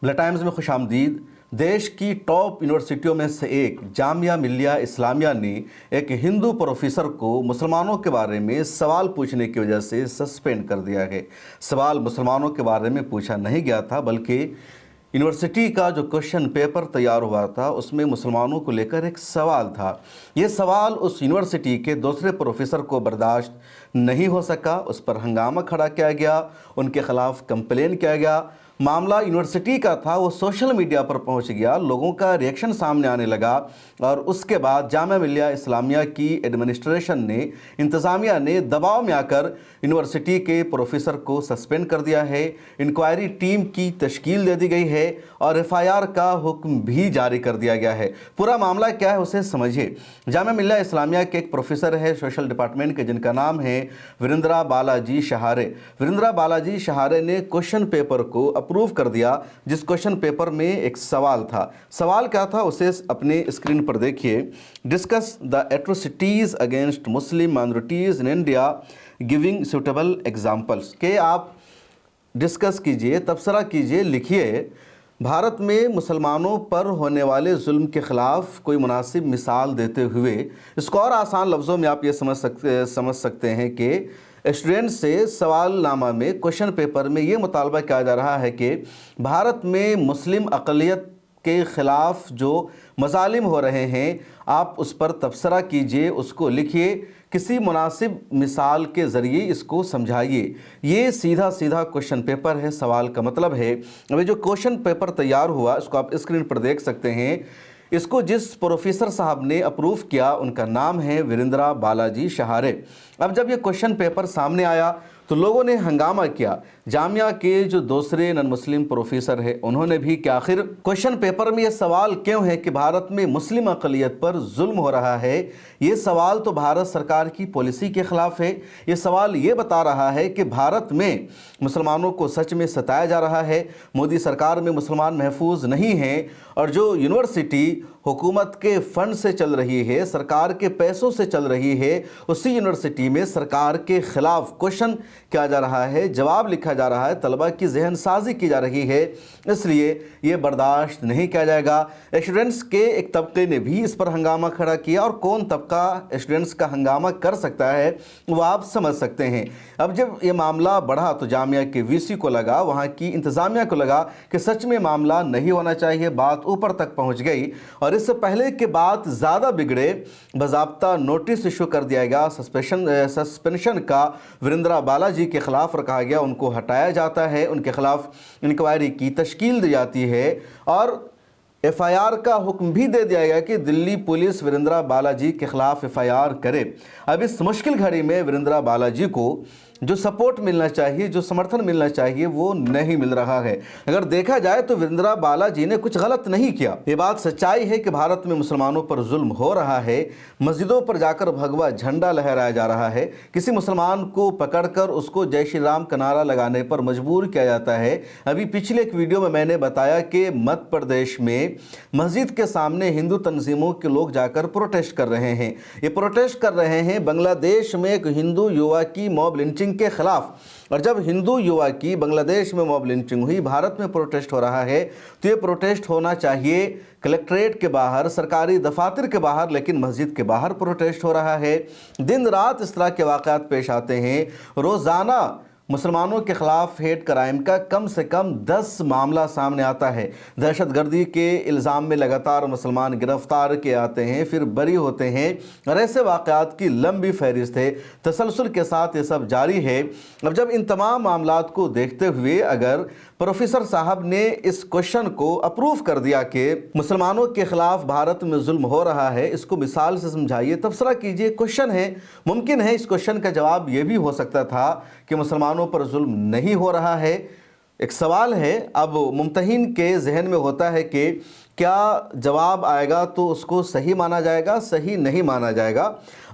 Blood times में खुश आमदीद। देश की टॉप यूनिवर्सिटियों में से एक जामिया मिल्लिया इस्लामिया ने एक हिंदू प्रोफेसर को मुसलमानों के बारे में सवाल पूछने की वजह से सस्पेंड कर दिया है। सवाल मुसलमानों के बारे में पूछा नहीं गया था, बल्कि यूनिवर्सिटी का जो क्वेश्चन पेपर तैयार हुआ था उसमें मुसलमानों को लेकर एक सवाल था। ये सवाल उस यूनिवर्सिटी के दूसरे प्रोफेसर को बर्दाश्त नहीं हो सका, उस पर हंगामा खड़ा किया गया, उनके खिलाफ कंप्लेन किया गया। मामला यूनिवर्सिटी का था, वो सोशल मीडिया पर पहुंच गया, लोगों का रिएक्शन सामने आने लगा और उसके बाद जामिया मिल्लिया इस्लामिया की एडमिनिस्ट्रेशन ने, इंतज़ामिया ने दबाव में आकर यूनिवर्सिटी के प्रोफेसर को सस्पेंड कर दिया है। इंक्वायरी टीम की तश्कील दे दी गई है और एफआईआर का हुक्म भी जारी कर दिया गया है। पूरा मामला क्या है उसे समझिए। जामिया मिल्लिया इस्लामिया के एक प्रोफेसर है सोशल डिपार्टमेंट के, जिनका नाम है वीरेंद्रा बालाजी शहारे। वीरेंद्रा बालाजी शहारे ने क्वेश्चन पेपर को अप्रूव कर दिया, जिस क्वेश्चन पेपर में एक सवाल था। सवाल क्या था उसे अपने स्क्रीन पर देखिए। Discuss the atrocities against Muslim minorities in India giving suitable examples. के आप डिस्कस कीजिए, तबसरा कीजिए, लिखिए भारत में मुसलमानों पर होने वाले जुल्म के ख़िलाफ़ कोई मुनासिब मिसाल देते हुए। इसको और आसान लफ्ज़ों में आप ये समझ सकते हैं कि स्टूडेंट से सवालनामा में, क्वेश्चन पेपर में ये मुतालबा किया जा रहा है कि भारत में मुस्लिम अक़लियत के ख़िलाफ़ जो मज़ालिम हो रहे हैं आप उस पर तबसरा कीजिए, उसको लिखिए, किसी मुनासिब मिसाल के ज़रिए इसको समझाइए। ये सीधा सीधा क्वेश्चन पेपर है। सवाल का मतलब है, अभी जो क्वेश्चन पेपर तैयार हुआ इसको आप स्क्रीन पर देख सकते हैं। इसको जिस प्रोफेसर साहब ने अप्रूव किया उनका नाम है वीरेंद्रा बालाजी शहारे। अब जब ये क्वेश्चन पेपर सामने आया तो लोगों ने हंगामा किया। जामिया के जो दूसरे नन मुस्लिम प्रोफेसर हैं उन्होंने भी कि आखिर क्वेश्चन पेपर में ये सवाल क्यों है कि भारत में मुस्लिम अक़लियत पर जुल्म हो रहा है। ये सवाल तो भारत सरकार की पॉलिसी के ख़िलाफ़ है। ये सवाल ये बता रहा है कि भारत में मुसलमानों को सच में सताया जा रहा है, मोदी सरकार में मुसलमान महफूज नहीं हैं और जो यूनिवर्सिटी हुकूमत के फ़ंड से चल रही है, सरकार के पैसों से चल रही है, उसी यूनिवर्सिटी में सरकार के ख़िलाफ़ क्वेश्चन किया जा रहा है, जवाब लिखा जा रहा है, तलबा की जहन साजी की जा रही है, इसलिए ये बर्दाश्त नहीं किया जाएगा। स्टूडेंट्स के एक तबके ने भी इस पर हंगामा खड़ा किया और कौन तबका स्टूडेंट्स का हंगामा कर सकता है वो आप समझ सकते हैं। अब जब ये मामला बढ़ा तो जामिया के वीसी को लगा, वहाँ की इंतज़ामिया को लगा कि सच में मामला नहीं होना चाहिए, बात ऊपर तक पहुँच गई और इससे पहले कि बात ज़्यादा बिगड़े बाज़ाब्ता नोटिस इशू कर दिया गया। सस्पेंशन का वीरेंद्रा बालाजी के ख़िलाफ़ रखा गया, उनको हटाया जाता है, उनके ख़िलाफ़ इंक्वायरी की तश्कील दी जाती है और एफआईआर का हुक्म भी दे दिया गया कि दिल्ली पुलिस वीरेंद्रा बालाजी के ख़िलाफ़ एफआईआर करे। अब इस मुश्किल घड़ी में वीरेंद्रा बालाजी को जो सपोर्ट मिलना चाहिए, जो समर्थन मिलना चाहिए, वो नहीं मिल रहा है। अगर देखा जाए तो वीरेंद्रा बालाजी ने कुछ गलत नहीं किया। ये बात सच्चाई है कि भारत में मुसलमानों पर जुल्म हो रहा है, मस्जिदों पर जाकर भगवा झंडा लहराया जा रहा है, किसी मुसलमान को पकड़कर उसको जय श्री राम का नारा लगाने पर मजबूर किया जाता है। अभी पिछले एक वीडियो में मैंने बताया कि मध्य प्रदेश में मस्जिद के सामने हिंदू तंजीमों के लोग जाकर प्रोटेस्ट कर रहे हैं। ये प्रोटेस्ट कर रहे हैं बांग्लादेश में एक हिंदू युवा की मॉब लिंचिंग के खिलाफ। और जब हिंदू युवा की बांग्लादेश में मॉब लिंचिंग हुई, भारत में प्रोटेस्ट हो रहा है, तो ये प्रोटेस्ट होना चाहिए कलेक्ट्रेट के बाहर, सरकारी दफातर के बाहर, लेकिन मस्जिद के बाहर प्रोटेस्ट हो रहा है। दिन रात इस तरह के वाक़यात पेश आते हैं। रोज़ाना मुसलमानों के ख़िलाफ़ हेट क्राइम का कम से कम 10 मामला सामने आता है। दहशतगर्दी के इल्ज़ाम में लगातार मुसलमान गिरफ़्तार किए आते हैं, फिर बरी होते हैं और ऐसे वाक़यात की लंबी फहरिस्त है, तसलसल के साथ ये सब जारी है। अब जब इन तमाम मामलात को देखते हुए अगर प्रोफेसर साहब ने इस क्वेश्चन को अप्रूव कर दिया कि मुसलमानों के ख़िलाफ़ भारत में जुल्म हो रहा है, इसको मिसाल से समझाइए, तबसरा कीजिए। क्वेश्चन है, मुमकिन है इस क्वेश्चन का जवाब ये भी हो सकता था कि मुसलमानों पर जुल्म नहीं हो रहा है। एक सवाल है, अब मुमतहिन के जहन में होता है कि क्या जवाब आएगा तो उसको सही माना जाएगा, सही नहीं माना जाएगा।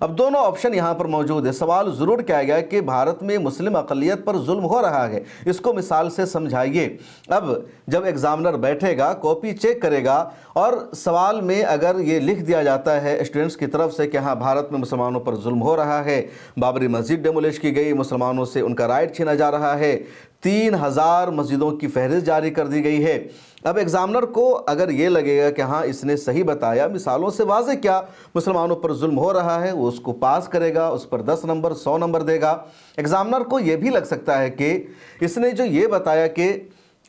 अब दोनों ऑप्शन यहाँ पर मौजूद है। सवाल ज़रूर किया गया कि भारत में मुस्लिम अक़लियत पर जुल्म हो रहा है, इसको मिसाल से समझाइए। अब जब एग्ज़ामिनर बैठेगा, कॉपी चेक करेगा और सवाल में अगर ये लिख दिया जाता है स्टूडेंट्स की तरफ से कि हाँ भारत में मुसलमानों पर जुल्म हो रहा है, बाबरी मस्जिद डेमोलिश की गई, मुसलमानों से उनका राइट छीना जा रहा है, 3000 مسجدوں کی فہرست جاری کر دی گئی ہے۔ اب ایگزامنر کو اگر یہ لگے گا کہ ہاں اس نے صحیح بتایا، مثالوں سے واضح کیا مسلمانوں پر ظلم ہو رہا ہے، وہ اس کو پاس کرے گا، اس پر 10 نمبر 100 نمبر دے گا۔ ایگزامنر کو یہ بھی لگ سکتا ہے کہ اس نے جو یہ بتایا کہ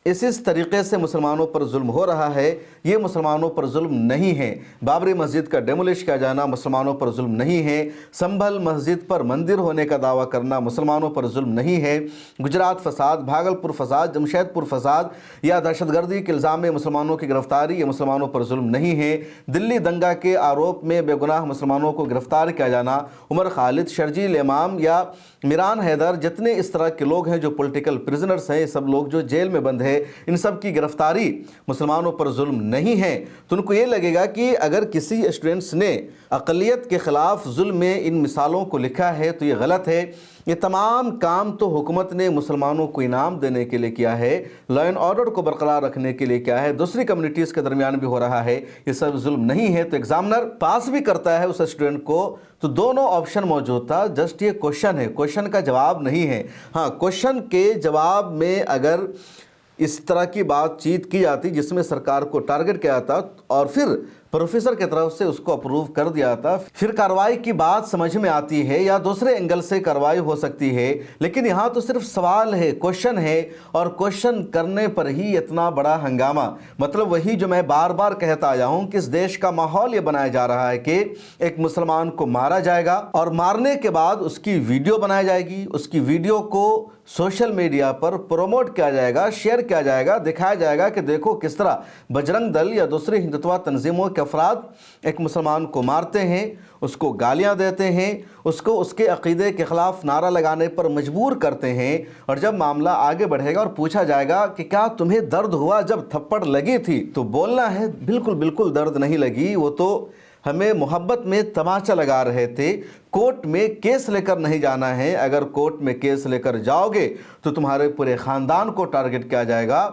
اس طریقے سے مسلمانوں پر ظلم ہو رہا ہے، یہ مسلمانوں پر ظلم نہیں ہے۔ بابری مسجد کا ڈیمولش کیا جانا مسلمانوں پر ظلم نہیں ہے۔ سنبھل مسجد پر مندر ہونے کا دعویٰ کرنا مسلمانوں پر ظلم نہیں ہے۔ گجرات فساد، بھاگلپور فساد، جمشید پور فساد یا دہشت گردی کے الزام میں مسلمانوں کی گرفتاری، یہ مسلمانوں پر ظلم نہیں ہے۔ دلی دنگا کے آروپ میں بے گناہ مسلمانوں کو گرفتار کیا جانا، عمر خالد، شرجیل امام یا میران حیدر، جتنے اس طرح کے لوگ ہیں جو پولیٹیکل پریزنرز ہیں، یہ سب لوگ جو جیل میں بند ہیں، ان سب کی گرفتاری مسلمانوں پر ظلم نہیں ہے۔ تو ان کو یہ لگے گا کہ اگر کسی اسٹوڈنٹس نے اقلیت کے خلاف ظلم میں ان مثالوں کو لکھا ہے تو یہ غلط ہے۔ یہ تمام کام تو حکومت نے مسلمانوں کو انعام دینے کے لیے کیا ہے، لا اینڈ آرڈر کو برقرار رکھنے کے لیے کیا ہے، دوسری کمیونٹیز کے درمیان بھی ہو رہا ہے، یہ سب ظلم نہیں ہے۔ تو ایگزامنر پاس بھی کرتا ہے اس اسٹوڈنٹ کو تو دونوں آپشن موجود تھا، جسٹ یہ کوشچن ہے، کوشچن کا جواب نہیں ہے۔ ہاں، کوشچن کے جواب میں اگر اس طرح کی بات چیت کی جاتی جس میں سرکار کو ٹارگٹ کیا جاتا اور پھر پروفیسر کی طرف سے اس کو اپروو کر دیا جاتا، پھر کارروائی کی بات سمجھ میں آتی ہے یا دوسرے اینگل سے کارروائی ہو سکتی ہے۔ لیکن یہاں تو صرف سوال ہے، کوشچن ہے، اور کوشچن کرنے پر ہی اتنا بڑا ہنگامہ۔ مطلب وہی جو میں بار بار کہتا آیا ہوں کہ اس دیش کا ماحول یہ بنایا جا رہا ہے کہ ایک مسلمان کو مارا جائے گا اور مارنے کے بعد اس کی ویڈیو بنائی جائے گی، اس کی ویڈیو کو سوشل میڈیا پر پروموٹ کیا جائے گا، شیئر کیا جائے گا، دکھایا جائے گا کہ دیکھو کس طرح بجرنگ دل یا دوسری ہندوتوا تنظیموں کے افراد ایک مسلمان کو مارتے ہیں، اس کو گالیاں دیتے ہیں، اس کو اس کے عقیدے کے خلاف نعرہ لگانے پر مجبور کرتے ہیں، اور جب معاملہ آگے بڑھے گا اور پوچھا جائے گا کہ کیا تمہیں درد ہوا جب تھپڑ لگی تھی، تو بولنا ہے بالکل درد نہیں لگی، وہ تو ہمیں محبت میں تماچا لگا رہے تھے، کورٹ میں کیس لے کر نہیں جانا ہے، اگر کورٹ میں کیس لے کر جاؤ گے تو تمہارے پورے خاندان کو ٹارگٹ کیا جائے گا،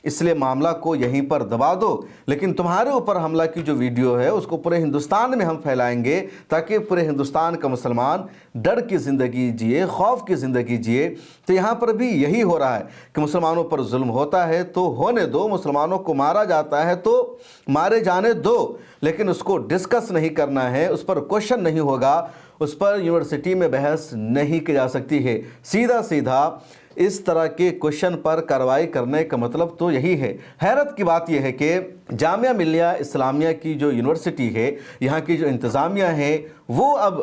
اس لیے معاملہ کو یہیں پر دبا دو۔ لیکن تمہارے اوپر حملہ کی جو ویڈیو ہے اس کو پورے ہندوستان میں ہم پھیلائیں گے تاکہ پورے ہندوستان کا مسلمان ڈر کی زندگی جیے، خوف کی زندگی جیے۔ تو یہاں پر بھی یہی ہو رہا ہے کہ مسلمانوں پر ظلم ہوتا ہے تو ہونے دو، مسلمانوں کو مارا جاتا ہے تو مارے جانے دو، لیکن اس کو ڈسکس نہیں کرنا ہے، اس پر کوشچن نہیں ہوگا، اس پر یونیورسٹی میں بحث نہیں کی جا سکتی ہے۔ سیدھا اس طرح کے کوشچن پر کارروائی کرنے کا مطلب تو یہی ہے۔ حیرت کی بات یہ ہے کہ جامعہ ملیہ اسلامیہ کی جو یونیورسٹی ہے، یہاں کی جو انتظامیہ ہے، وہ اب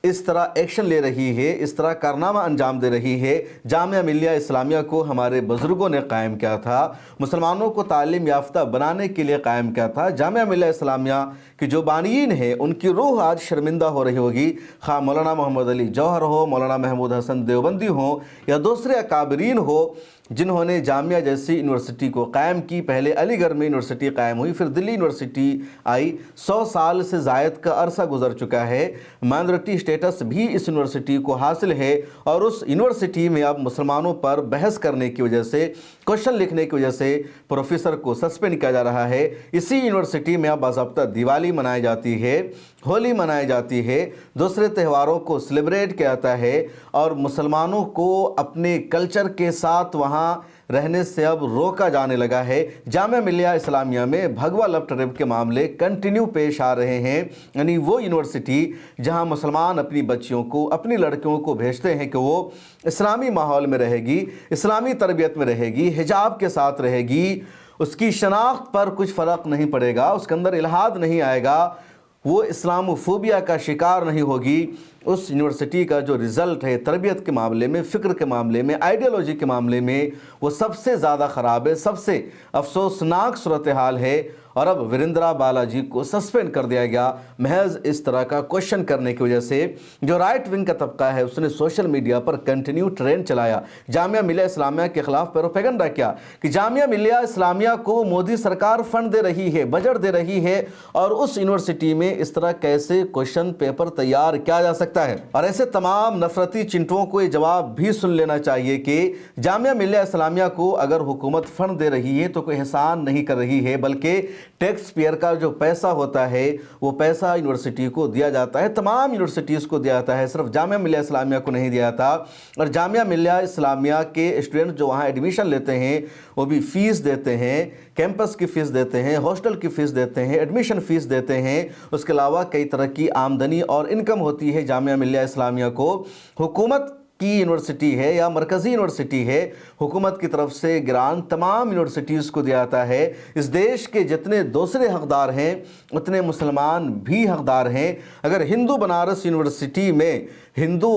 اس طرح ایکشن لے رہی ہے، اس طرح کارنامہ انجام دے رہی ہے۔ جامعہ ملیہ اسلامیہ کو ہمارے بزرگوں نے قائم کیا تھا، مسلمانوں کو تعلیم یافتہ بنانے کے لیے قائم کیا تھا۔ جامعہ ملیہ اسلامیہ کی جو بانیین ہیں ان کی روح آج شرمندہ ہو رہی ہوگی، خواہ مولانا محمد علی جوہر ہو، مولانا محمود حسن دیوبندی ہوں یا دوسرے اکابرین ہو جنہوں نے جامعہ جیسی یونیورسٹی کو قائم کی۔ پہلے علی گڑھ میں یونیورسٹی قائم ہوئی، پھر دلی یونیورسٹی آئی، 100 سال سے زائد کا عرصہ گزر چکا ہے، مائنورٹی اسٹیٹس بھی اس یونیورسٹی کو حاصل ہے، اور اس یونیورسٹی میں اب مسلمانوں پر بحث کرنے کی وجہ سے، کوشچن لکھنے کی وجہ سے پروفیسر کو سسپینڈ کیا جا رہا ہے۔ اسی یونیورسٹی میں اب باضابطہ دیوالی منائی جاتی ہے، ہولی منائی جاتی ہے، دوسرے تہواروں کو سیلیبریٹ کیا جاتا ہے، اور مسلمانوں کو اپنے کلچر کے ساتھ وہاں رہنے سے اب روکا جانے لگا ہے۔ جامعہ ملیہ اسلامیہ میں بھگوا لو ٹرپ کے معاملے کنٹینیو پیش آ رہے ہیں، یعنی وہ یونیورسٹی جہاں مسلمان اپنی بچیوں کو، اپنی لڑکیوں کو بھیجتے ہیں کہ وہ اسلامی ماحول میں رہے گی، اسلامی تربیت میں رہے گی، حجاب کے ساتھ رہے گی، اس کی شناخت پر کچھ فرق نہیں پڑے گا، اس کے اندر الحاد نہیں آئے گا، وہ اسلام فوبیا کا شکار نہیں ہوگی۔ اس یونیورسٹی کا جو رزلٹ ہے تربیت کے معاملے میں، فکر کے معاملے میں، آئیڈیالوجی کے معاملے میں، وہ سب سے زیادہ خراب ہے، سب سے افسوسناک صورتحال ہے، اور اب وریندرا بالاجی کو سسپینڈ کر دیا گیا محض اس طرح کا کوشچن کرنے کی وجہ سے۔ جو رائٹ ونگ کا طبقہ ہے اس نے سوشل میڈیا پر کنٹینیو ٹرینڈ چلایا، جامعہ ملیہ اسلامیہ کے خلاف پیروپیگنڈا کیا کہ جامعہ ملیہ اسلامیہ کو مودی سرکار فنڈ دے رہی ہے، بجٹ دے رہی ہے، اور اس یونیورسٹی میں اس طرح کیسے کوشچن پیپر تیار کیا جا سکتا सकता है। और ऐसे तमाम नफरती चिंटुओं को ये जवाब भी सुन लेना चाहिए कि जामिया मिलिया इस्लामिया को अगर हुकूमत फंड दे रही है तो कोई एहसान नहीं कर रही है, बल्कि टैक्स पेयर का जो पैसा होता है वो पैसा यूनिवर्सिटी को दिया जाता है, तमाम यूनिवर्सिटीज़ को दिया जाता है, सिर्फ जामिया मिलिया इस्लामिया को नहीं दिया जाता। और जामिया मिलिया इस्लामिया के स्टूडेंट जो वहाँ एडमिशन लेते हैं वो भी फ़ीस देते हैं, कैंपस की फ़ीस देते हैं, हॉस्टल की फ़ीस देते हैं, एडमिशन फ़ीस देते हैं। उसके अलावा कई तरह की आमदनी और इनकम होती है जामिया मिलिया इस्लामिया को। हुकूमत की यूनिवर्सिटी है या मरकज़ी यूनिवर्सिटी है, हुकूमत की तरफ से ग्रांट तमाम यूनिवर्सिटीज़ को दिया जाता है। इस देश के जितने दूसरे हकदार हैं उतने मुसलमान भी हकदार हैं। अगर हिंदू बनारस यूनिवर्सिटी में हिंदू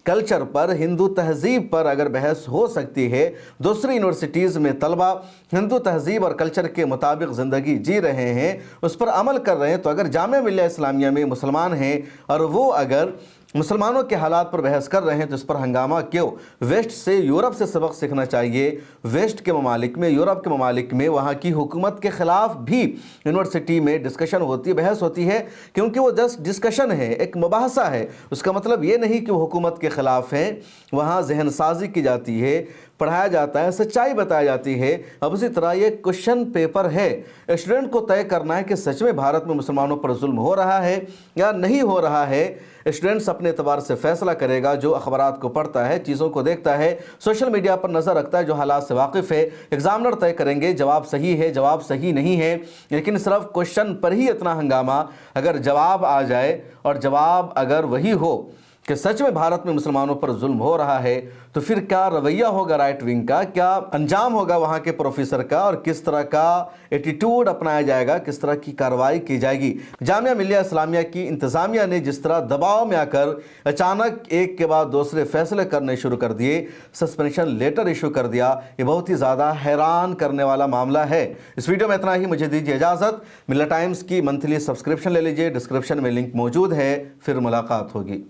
कल्चर पर, हिंदू तहज़ीब पर अगर बहस हो सकती है, दूसरी यूनिवर्सिटीज़ में तलबा हिंदू तहज़ीब और कल्चर के मुताबिक ज़िंदगी जी रहे हैं, उस पर अमल कर रहे हैं, तो अगर जामिया मिलिया इस्लामिया में मुसलमान हैं और वो अगर मुसलमानों के हालात पर बहस कर रहे हैं तो इस पर हंगामा क्यों? वेस्ट से, यूरोप से सबक सीखना चाहिए। वेस्ट के ममालिक में, यूरोप के ममालिक में वहाँ की हुकूमत के ख़िलाफ़ भी यूनिवर्सिटी में डिस्कशन होती है, बहस होती है, क्योंकि वो जस्ट डिस्कशन है, एक मुबाहसा है। उसका मतलब ये नहीं कि वो हुकूमत के ख़िलाफ़ हैं। वहाँ जहन साजी की जाती है, पढ़ाया जाता है, सच्चाई बताई जाती है। अब उसी तरह ये क्वेश्चन पेपर है, स्टूडेंट को तय करना है कि सच में भारत में मुसलमानों पर जुल्म हो रहा है या नहीं हो रहा है। स्टूडेंट्स अपने एतबार से फैसला करेगा, जो अखबारात को पढ़ता है, चीज़ों को देखता है, सोशल मीडिया पर नज़र रखता है, जो हालात से वाकिफ़ है। एग्जामिनर तय करेंगे जवाब सही है, जवाब सही नहीं है। लेकिन सिर्फ क्वेश्चन पर ही इतना हंगामा, अगर जवाब आ जाए और जवाब अगर वही हो कि सच में भारत में मुसलमानों पर जुल्म हो रहा है, तो फिर क्या रवैया होगा राइट विंग का, क्या अंजाम होगा वहाँ के प्रोफेसर का, और किस तरह का एटीट्यूड अपनाया जाएगा, किस तरह की कार्रवाई की जाएगी। जामिया मिलिया इस्लामिया की इंतज़ामिया ने जिस तरह दबाव में आकर अचानक एक के बाद दूसरे फैसले करने शुरू कर दिए, सस्पेंशन लेटर इशू कर दिया, ये बहुत ही ज़्यादा हैरान करने वाला मामला है। इस वीडियो में इतना ही, मुझे दीजिए इजाज़त। मिलिया टाइम्स की मंथली सब्सक्रिप्शन ले लीजिए, डिस्क्रिप्शन में लिंक मौजूद है। फिर मुलाकात होगी।